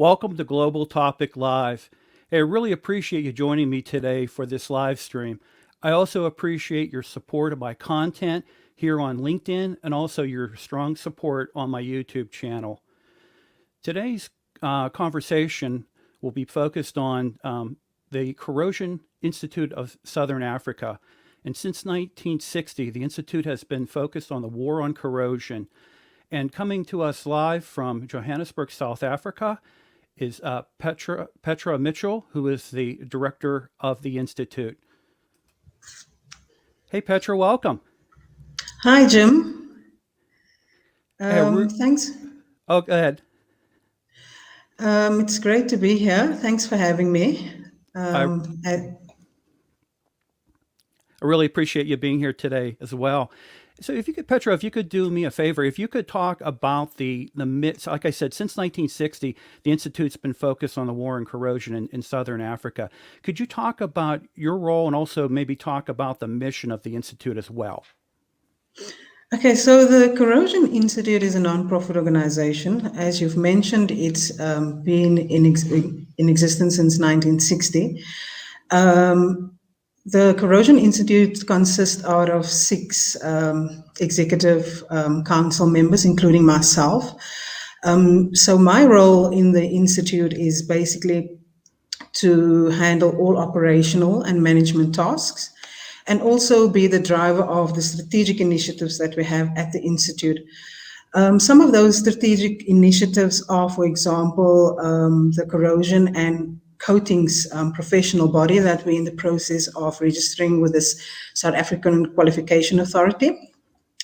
Welcome to Global Topic Live. Hey, I really appreciate you joining me today for this live stream. I also appreciate your support of my content here on LinkedIn and also your strong support on my YouTube channel. Today's conversation will be focused on the Corrosion Institute of Southern Africa. And since 1960, the Institute has been focused on the war on corrosion. And coming to us live from Johannesburg, South Africa, is Petra Mitchell, who is the director of the Institute. Hey, Petra, welcome. Hi, Jim. Thanks. Oh, go ahead. It's great to be here. Thanks for having me. I really appreciate you being here today as well. So if you could, Petra, if you could do me a favor, if you could talk about the myths, like I said, since 1960, the Institute's been focused on the war and corrosion in Southern Africa. Could you talk about your role and also maybe talk about the mission of the Institute as well? Okay, so the Corrosion Institute is a non-profit organization. As you've mentioned, it's been in existence since 1960. The Corrosion Institute consists out of 6 executive council members, including myself. So my role in the Institute is basically to handle all operational and management tasks, and also be the driver of the strategic initiatives that we have at the Institute. Some of those strategic initiatives are, for example, the corrosion and coatings professional body that we're in the process of registering with this South African Qualification Authority.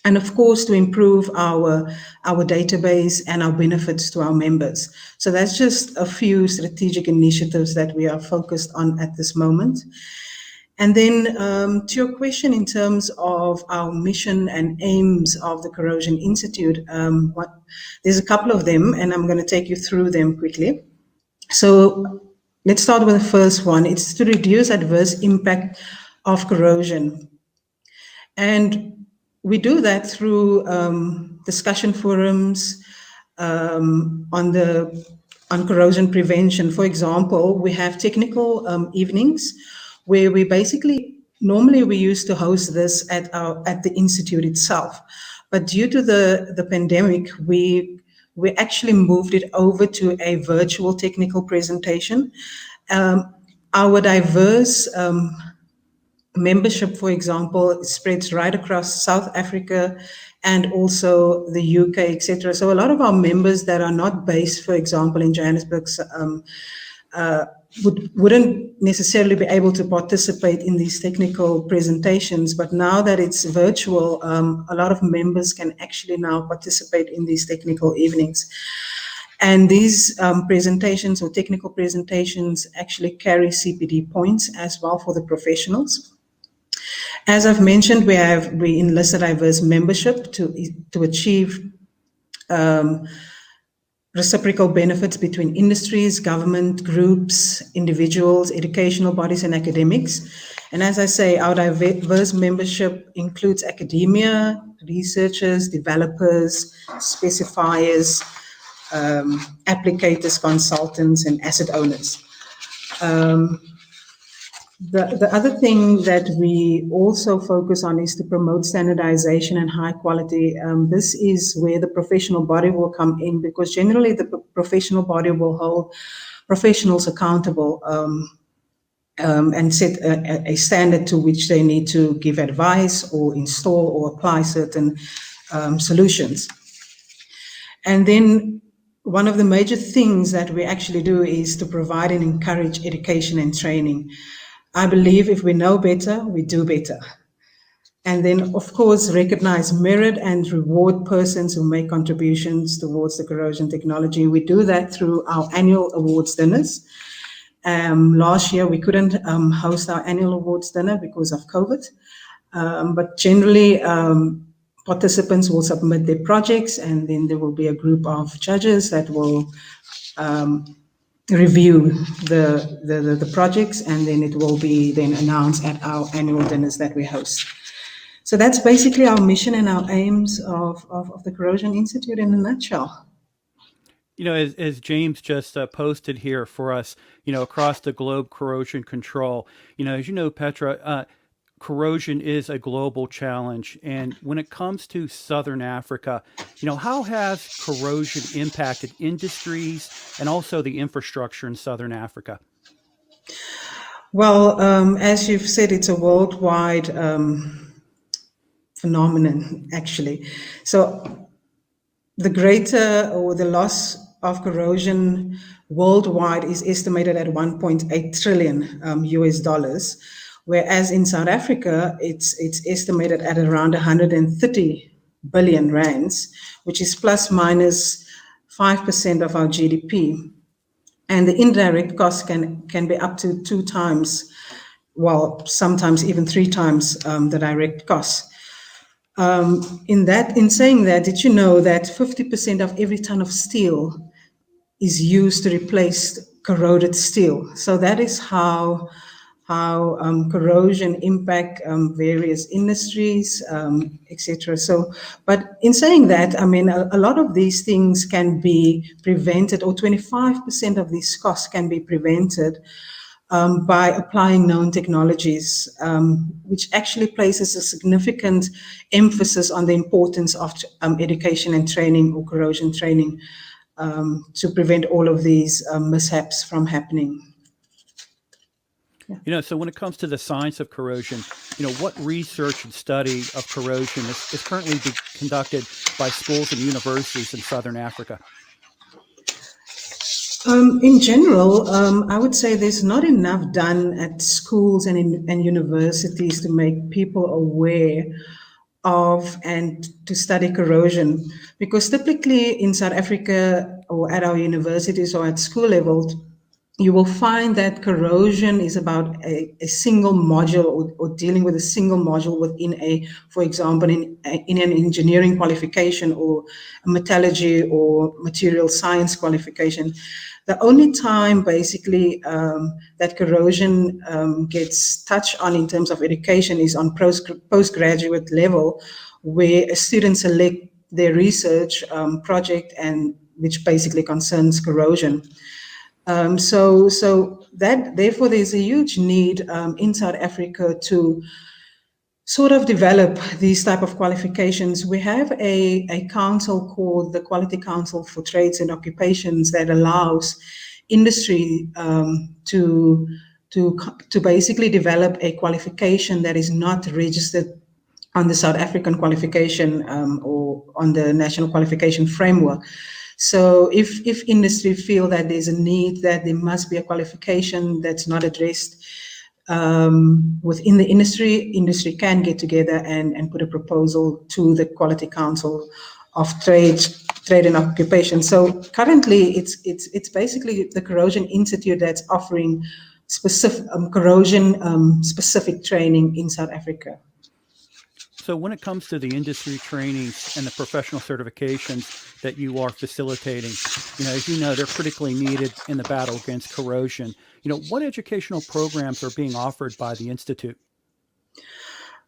And of course, to improve our database and our benefits to our members. So that's just a few strategic initiatives that we are focused on at this moment. And then to your question in terms of our mission and aims of the Corrosion Institute, there's a couple of them, and I'm going to take you through them quickly. So let's start with the first one. It's to reduce adverse impact of corrosion. And we do that through discussion forums on corrosion prevention. For example, we have technical evenings where we normally we used to host this at the Institute itself. But due to the pandemic, we actually moved it over to a virtual technical presentation. Our diverse membership, for example, spreads right across South Africa and also the UK, etc. So a lot of our members that are not based, for example, in Johannesburg, wouldn't necessarily be able to participate in these technical presentations, but now that it's virtual, a lot of members can actually now participate in these technical evenings. And these presentations or technical presentations actually carry CPD points as well for the professionals. As I've mentioned, we enlist a diverse membership to achieve reciprocal benefits between industries, government, groups, individuals, educational bodies, and academics. And as I say, our diverse membership includes academia, researchers, developers, specifiers, applicators, consultants, and asset owners. The other thing that we also focus on is to promote standardization and high quality. This is where the professional body will come in, because generally the professional body will hold professionals accountable and set a standard to which they need to give advice or install or apply certain solutions. And then one of the major things that we actually do is to provide and encourage education and training. I believe if we know better, we do better. And then, of course, recognize merit and reward persons who make contributions towards the corrosion technology. We do that through our annual awards dinners. Last year, we couldn't host our annual awards dinner because of COVID. But generally, participants will submit their projects, and then there will be a group of judges that will review the projects, and then it will be then announced at our annual dinners that we host. So that's basically our mission and our aims of the Corrosion Institute in a nutshell. As James just posted here for us, across the globe, corrosion control. As you know, Petra, corrosion is a global challenge. And when it comes to Southern Africa, how has corrosion impacted industries and also the infrastructure in Southern Africa? Well, as you've said, it's a worldwide phenomenon, actually. So the greater or the loss of corrosion worldwide is estimated at 1.8 trillion US dollars, whereas in South Africa it's estimated at around 130 billion rands, which is plus minus 5% of our GDP. And the indirect costs can be up to 2 times, well, sometimes even 3 times the direct costs. In saying that, did you know that 50% of every ton of steel is used to replace corroded steel? So that is how corrosion impact various industries, etc. So, but in saying that, I mean, a lot of these things can be prevented, or 25% of these costs can be prevented by applying known technologies, which actually places a significant emphasis on the importance of education and training, or corrosion training, to prevent all of these mishaps from happening. So when it comes to the science of corrosion, what research and study of corrosion is currently being conducted by schools and universities in Southern Africa? In general, I would say there's not enough done at schools and universities to make people aware of and to study corrosion, because typically in South Africa or at our universities or at school level, you will find that corrosion is about a single module, or dealing with a single module within for example, in an engineering qualification or a metallurgy or material science qualification. The only time basically that corrosion gets touched on in terms of education is on postgraduate level, where a student select their research project, and which basically concerns corrosion. So that therefore there's a huge need in South Africa to sort of develop these type of qualifications. We have a council called the Quality Council for Trades and Occupations that allows industry to basically develop a qualification that is not registered on the South African qualification or on the National Qualification Framework. So if industry feel that there's a need, that there must be a qualification that's not addressed within the industry can get together and put a proposal to the Quality Council of Trade and Occupation. So currently, it's basically the Corrosion Institute that's offering specific corrosion specific training in South Africa. So when it comes to the industry trainings and the professional certifications that you are facilitating, as you know, they're critically needed in the battle against corrosion. What educational programs are being offered by the Institute?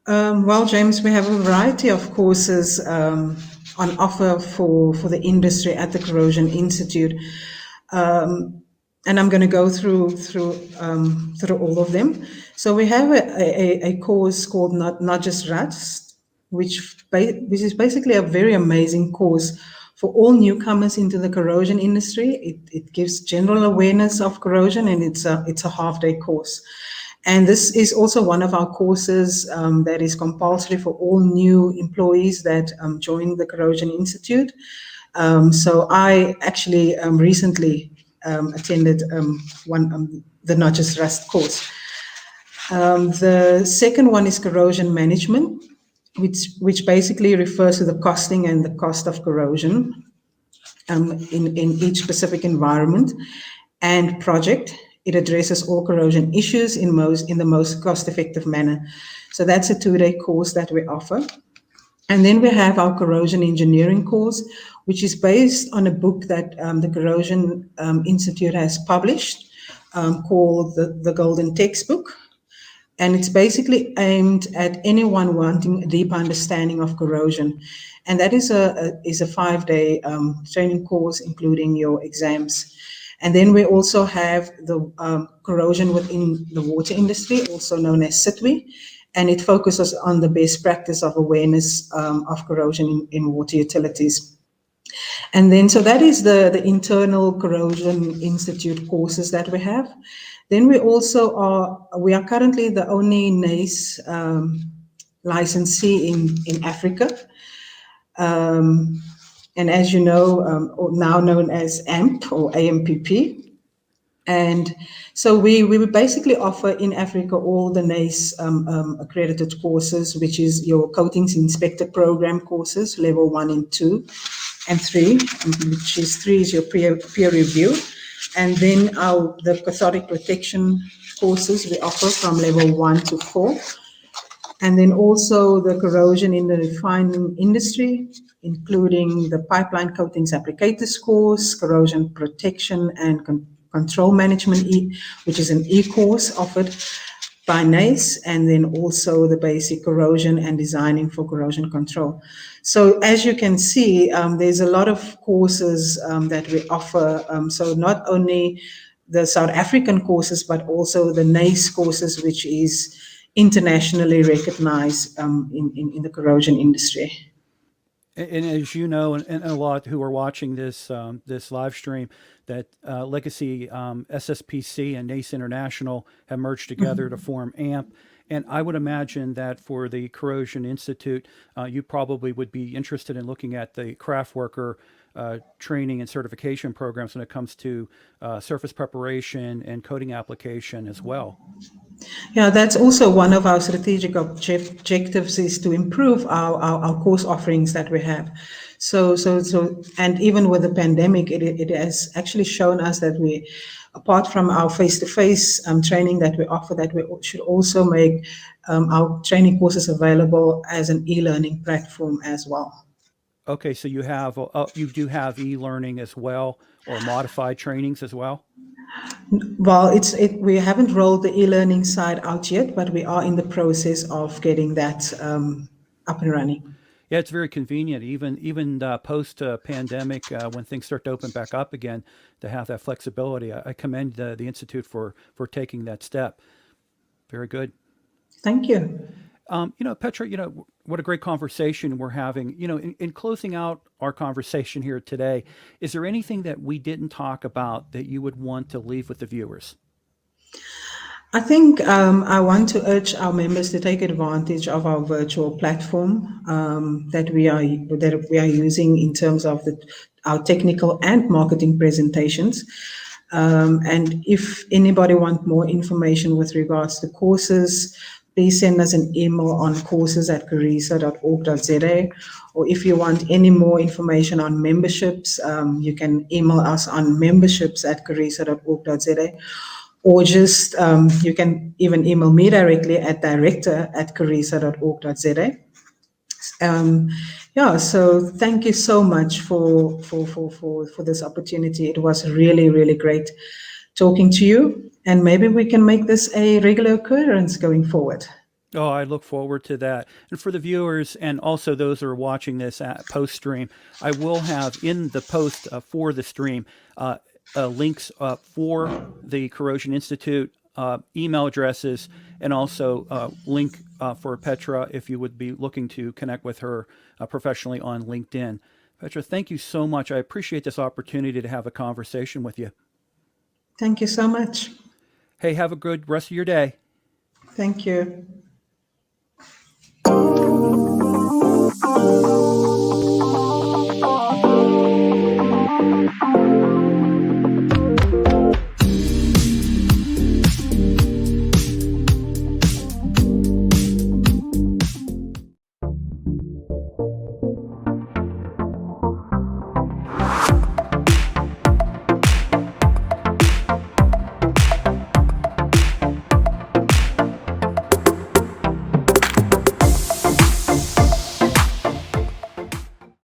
Well, James, we have a variety of courses on offer for the industry at the Corrosion Institute. And I'm going to go through all of them. So we have a course called Not Just Rust, which is basically a very amazing course for all newcomers into the corrosion industry. It gives general awareness of corrosion, and it's a half-day course. And this is also one of our courses that is compulsory for all new employees that join the Corrosion Institute. So I actually recently attended the Not Just Rust course. The second one is corrosion management, which basically refers to the costing and the cost of corrosion in each specific environment and project. It addresses all corrosion issues in the most cost-effective manner. So that's a 2-day course that we offer. And then we have our corrosion engineering course, which is based on a book that the Corrosion Institute has published called the Golden Textbook. and it's basically aimed at anyone wanting a deep understanding of corrosion. And that is a 5-day training course, including your exams. And then we also have the corrosion within the water industry, also known as SITWI, and it focuses on the best practice of awareness of corrosion in water utilities. And then, so that is the internal Corrosion Institute courses that we have. Then we are currently the only NACE licensee in Africa. And as you know, now known as AMP or AMPP. And so we basically offer in Africa all the NACE accredited courses, which is your Coatings Inspector Program courses, level 1 and 2 and 3, which is 3 is your peer review. And then the cathodic protection courses we offer from level 1 to 4. And then also the corrosion in the refining industry, including the pipeline coatings applicators course, corrosion protection and control management, which is an e-course offered by NACE, and then also the basic corrosion and designing for corrosion control. So as you can see, there's a lot of courses that we offer. So not only the South African courses, but also the NACE courses, which is internationally recognized in the corrosion industry. And as you know, and a lot who are watching this live stream, that Legacy SSPC and NACE International have merged together to form AMP. And I would imagine that for the Corrosion Institute, you probably would be interested in looking at the craft worker training and certification programs when it comes to surface preparation and coating application as well. Yeah, that's also one of our strategic objectives, is to improve our course offerings that we have. So, and even with the pandemic, it has actually shown us that we, apart from our face-to-face training that we offer, that we should also make our training courses available as an e-learning platform as well. Okay, so you do have e-learning as well, or modified trainings as well? Well, we haven't rolled the e-learning side out yet, but we are in the process of getting that up and running. Yeah, it's very convenient, even post pandemic, when things start to open back up again, to have that flexibility. I commend the institute for taking that step. Very good. Thank you. Petra, what a great conversation we're having. In closing out our conversation here today, is there anything that we didn't talk about that you would want to leave with the viewers? I think I want to urge our members to take advantage of our virtual platform that we are using in terms of our technical and marketing presentations. And if anybody wants more information with regards to courses, please send us an email on courses@carisa.org.za. Or if you want any more information on memberships, you can email us on memberships@carisa.org.za. Or just, you can even email me directly at director@carisa.org.za. Yeah, so thank you so much for this opportunity. It was really, really great talking to you, and maybe we can make this a regular occurrence going forward. Oh, I look forward to that. And for the viewers and also those who are watching this post stream, I will have in the post for the stream links for the Corrosion Institute, email addresses, and also link for Petra if you would be looking to connect with her professionally on LinkedIn. Petra, thank you so much. I appreciate this opportunity to have a conversation with you. Thank you so much. Hey, have a good rest of your day. Thank you.